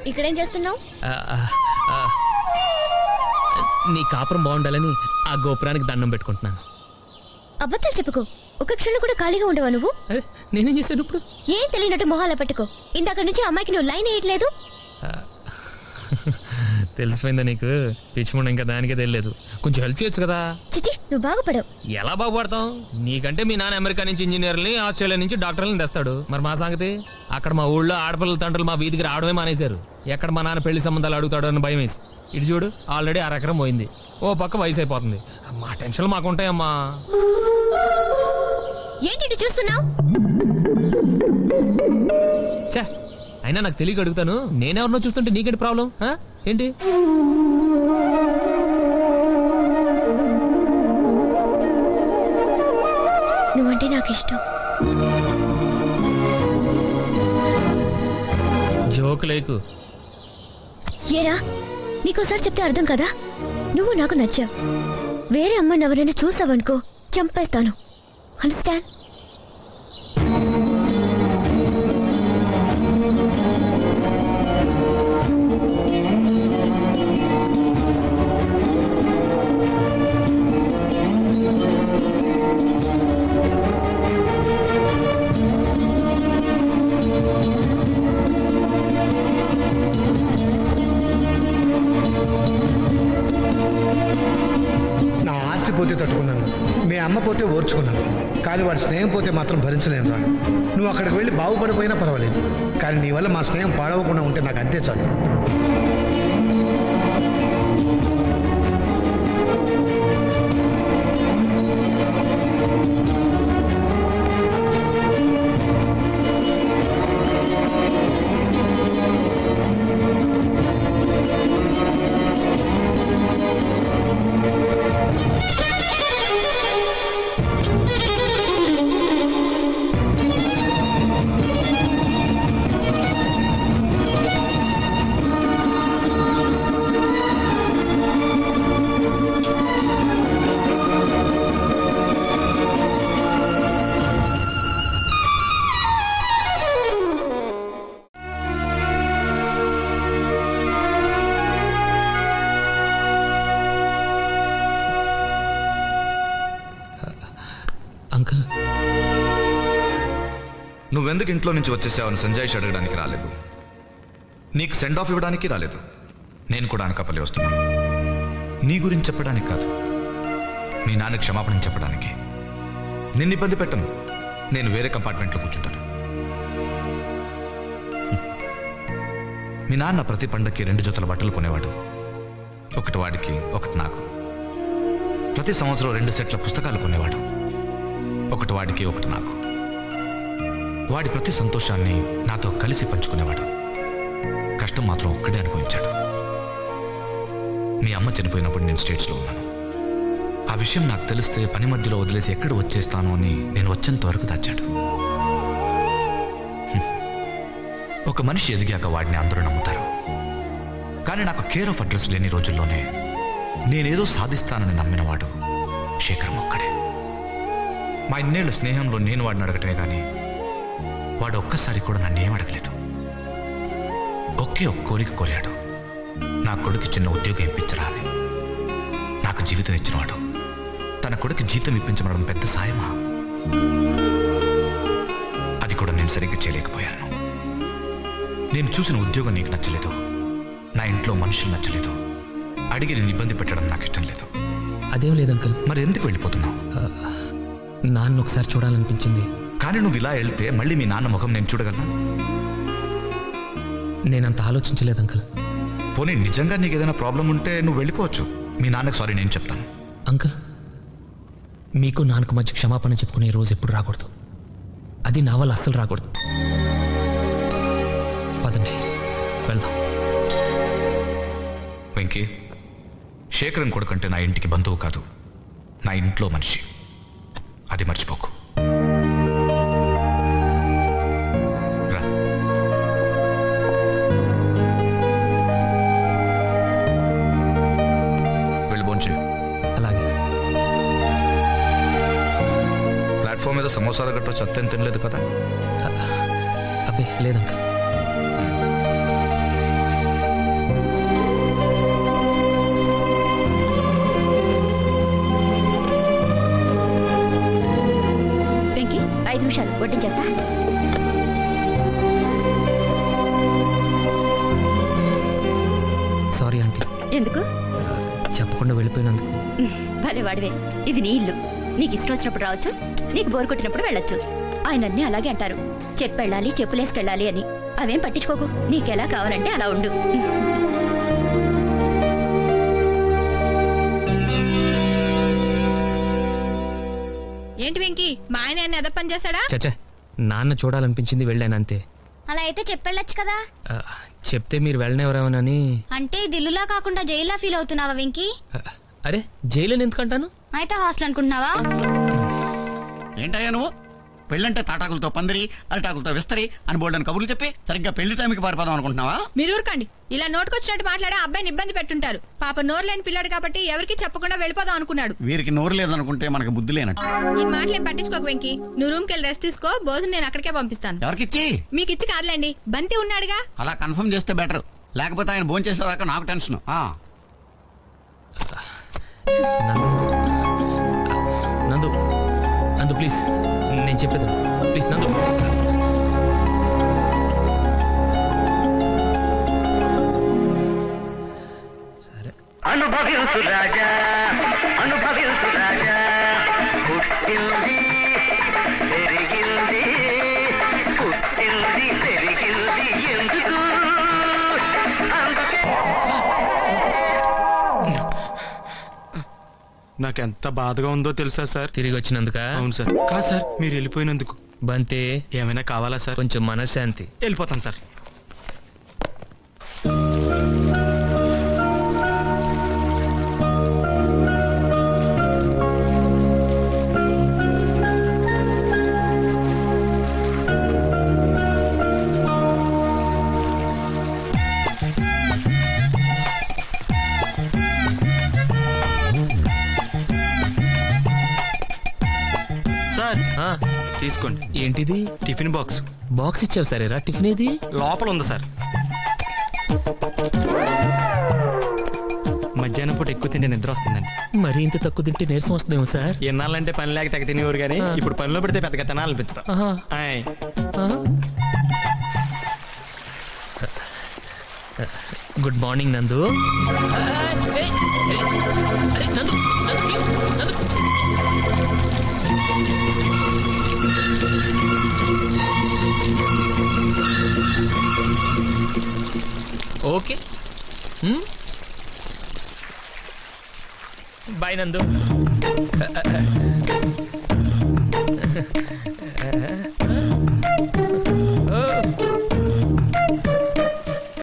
ఇక్కడేం చేస్తున్నావు? నీ కాపురం బాగుండాలని ఆ గోపురానికి దండం పెట్టుకుంటున్నాను. అబద్ధాలు చెప్పుకో. ఒక క్షణం కూడా ఖాళీగా ఉండవా నువ్వు? నేనేం చేశాను ఇప్పుడు? ఏం తెలియనట్టు మొహాల పెట్టుకో. ఇందాక నుంచి అమ్మాయికి నువ్వు లైన్ వేయట్లేదు. తెలిసిపోయిందా నీకు? పిచ్చిముండ ఇంకా దానికే తెలియలేదు. కొంచెం హెల్ప్ చేయొచ్చు కదా. చిచి, నువ్వు బాగుపడవు. ఎలా బాగుపడతాం? నీకంటే మీ నాన్న అమెరికా నుంచి ఇంజనీర్ని, ఆస్ట్రేలియా నుంచి డాక్టర్లని తెస్తాడు. మరి మా సంగతి? అక్కడ మా ఊళ్ళో ఆడపిల్లల తండ్రులు మా వీధికి రావడమే మానేశారు. ఎక్కడ మా నాన్న పెళ్లి సంబంధాలు అడుగుతాడు అని భయం వేసి. ఇటు చూడు, ఆల్రెడీ అరెకరం పోయింది. ఓ పక్క వయసు అయిపోతుంది. మా టెన్షన్లు మాకుంటాయమ్మా. ఏంటి చూస్తున్నావు? చే, అయినా నాకు తెలియక అడుగుతాను. నేనెవరినో చూస్తుంటే నీకేంటి ప్రాబ్లం? ఏంటి? నువ్వంటే నాకు ఇష్టం. జోక్ లేకు. ఏరా, నీకోసారి చెప్తే అర్థం కదా. నువ్వు నాకు నచ్చావు. వేరే అమ్మాయిని ఎవరైనా చూసావనుకో, చంపేస్తాను. అండర్స్టాండ్? పోతే తట్టుకున్నాను, మీ అమ్మ పోతే ఓర్చుకున్నాను, కానీ వాడి స్నేహం పోతే మాత్రం భరించలేను రా. నువ్వు అక్కడికి వెళ్ళి బాగుపడిపోయినా పర్వాలేదు, కానీ నీ వల్ల మా స్నేహం పాడవకుండా ఉంటే నాకు అంతే చాలు. నువ్వెందుకు ఇంట్లో నుంచి వచ్చేసావని సంజయ్ అడగడానికి రాలేదు, నీకు సెండ్ ఆఫ్ ఇవ్వడానికి రాలేదు. నేను కూడా అనకాపల్లి వస్తున్నాను. నీ గురించి చెప్పడానికి కాదు, మీ నాన్న క్షమాపణ చెప్పడానికి. నిన్ను ఇబ్బంది పెట్టను, నేను వేరే కంపార్ట్మెంట్లో కూర్చుంటాను. మీ నాన్న ప్రతి పండక్కి 2 జతల బట్టలు కొనేవాడు. ఒకటి వాడికి, ఒకటి నాకు. ప్రతి సంవత్సరం 2 సెట్ల పుస్తకాలు కొనేవాడు. ఒకటి వాడికి, ఒకటి నాకు. వాడి ప్రతి సంతోషాన్ని నాతో కలిసి పంచుకునేవాడు. కష్టం మాత్రం ఒక్కడే అనుభవించాడు. మీ అమ్మ చనిపోయినప్పుడు నేను స్టేట్స్లో ఉన్నాను. ఆ విషయం నాకు తెలిస్తే పని మధ్యలో వదిలేసి ఎక్కడ వచ్చేస్తాను అని నేను వచ్చేంత వరకు దాచాడు. ఒక మనిషి ఎదిగాక వాడిని అందరూ నమ్ముతారు, కానీ నాకు కేర్ ఆఫ్ అడ్రస్ లేని రోజుల్లోనే నేనేదో సాధిస్తానని నమ్మినవాడు శేఖరం ఒక్కడే. మా ఇన్నేళ్ల స్నేహంలో నేను వాడిని అడగటమే కానీ వాడు ఒక్కసారి కూడా నన్ను ఏం అడగలేదు. ఒకే ఒక్క కోరిక కోరాడు, నా కొడుకు చిన్న ఉద్యోగం ఇప్పించరా అని. నాకు జీవితం ఇచ్చినవాడు తన కొడుకు జీతం ఇప్పించమడం పెద్ద సాయమా? అది కూడా నేను సరిగ్గా చేయలేకపోయాను. నేను చూసిన ఉద్యోగం నీకు నచ్చలేదు, నా ఇంట్లో మనుషులు నచ్చలేదు, అడిగి నేను ఇబ్బంది పెట్టడం నాకు ఇష్టం లేదు. అదేం లేదు అంకుల్. మరి ఎందుకు వెళ్ళిపోతున్నావు? నాన్న ఒకసారి చూడాలనిపించింది. కానీ నువ్వు ఇలా వెళ్తే మళ్ళీ మీ నాన్న ముఖం నేను చూడగలనా? నేనంత ఆలోచించలేదు అంకుల్. పోనీ నిజంగా నీకు ఏదైనా ప్రాబ్లం ఉంటే నువ్వు వెళ్ళిపోవచ్చు. మీ నాన్నకు సారీ నేను చెప్తాను. అంకుల్, మీకు నాన్నకు మధ్య క్షమాపణ చెప్పుకునే రోజు ఎప్పుడు రాకూడదు. అది నా వల్ల అస్సలు రాకూడదు. పదండి వెళ్దాం. వెంకీ, శేఖరం కొడుకంటే నా ఇంటికి బంధువు కాదు, నా ఇంట్లో మనిషి. అది మర్చిపోకు. రా. వెళ్ళి భోంచేయి. అలాగే. ప్లాట్ఫామ్ మీద సమోసాలు గట్రా చెత్త తినలేదు కదా? అబ్బే లేదంక. వెంకీ 5 నిమిషాలు వడ్డించేస్తా. Sorry aunty. ఎందుకు? చెప్పకుండా వెళ్ళిపోయినందుకు. భలే వాడివే. ఇది నీ ఇల్లు, నీకు ఇష్టం వచ్చినప్పుడు రావచ్చు, నీకు బోరు కొట్టినప్పుడు వెళ్ళొచ్చు. ఆయన అన్నీ అలాగే అంటారు, చెప్పెళ్ళాలి చెప్పులేసుకెళ్ళాలి అని. అవేం పట్టించుకోకు, నీకెలా కావాలంటే అలా ఉండు. ఏంటి వెంకీ, మా ఆయన ఎద పని చేశాడా? చచ్చా, నాన్న చూడాలనిపించింది వెళ్ళాను అంతే. అలా అయితే చెప్పెళ్ళొచ్చు కదా. చెప్తే మీరు వెళ్ళనేవరేమోనని. అంటే దిల్లులా కాకుండా జైల్లా ఫీల్ అవుతున్నావా వెంకీ? అరే జైలు ఎందుకంటాను? అయితే హాస్టల్ అనుకుంటున్నావా? ఏంటయ్యా నువ్వు? పెళ్ళంటే తాటాకులతో పందిరి, అరిటాకులతో విస్తరి అని బోల్డని కబుర్లు చెప్పి సరిగ్గా పెళ్లి టైంకి పారిపోదాం అనుకుంటున్నావా? మీరు ఊరుకండి. ఇలా నోటుకొచ్చినట్టు మాట్లాడే అబ్బాయిని ఇబ్బంది పెట్టుంటారు. పాప నోరు లేని పిల్లాడు కాబట్టి ఎవరికి చెప్పకుండా వెళ్ళిపోదాం అనుకున్నాడు. వీరికి నోరు లేదనుకుంటే మనకు బుద్ధి లేనట్టు. ఈ మాటలేం పట్టించుకోక వెంకీ, నువ్వు రూమ్ కెళ్ళి రెస్ట్ తీసుకో. భోజనం నేను అక్కడికే పంపిస్తాను. ఎవరికిచ్చి? మీకు ఇచ్చి కాదులేండి, బంతి ఉన్నాడుగా. అలా కన్ఫర్మ్ చేస్తే బెటర్, లేకపోతే ఆయన భోజనం చేసేదాకా నాకు టెన్షన్. నందు నందు ప్లీజ్, నేను చెప్పేది ప్లీజ్ నందు. సరే. అనుభవించు రాజా, అనుభవించు రాజా, పుట్టింది పెరిగింది, పుట్టింది పెరిగింది ఎందుకు? నాకెంత బాధగా ఉందో తెలుసా సార్? తిరిగి వచ్చినందుక? అవును సార్. కాదు సార్, మీరు వెళ్ళిపోయినందుకు. బంతే ఏమైనా కావాలా సార్? కొంచెం మనశ్శాంతి. వెళ్ళిపోతాను సార్. తీసుకోండి. ఏంటిది? Tiffin box. బాక్స్ ఇచ్చావు సరేరా, టిఫిన్ ఏది? లోపల ఉంది సార్. మధ్యాహ్నం పూట ఎక్కువ తింటే నిద్ర వస్తుందండి. మరి ఇంత తక్కువ తింటే నీరసం వస్తుందేమో సార్. ఎన్నాళ్ళంటే పని లేక తెగ తినేవారు కానీ ఇప్పుడు పనిలో పెడితే పెద్దగా తినాలనిపించదు. గుడ్ మార్నింగ్ నందు. ఓకే బాయ్ నందు.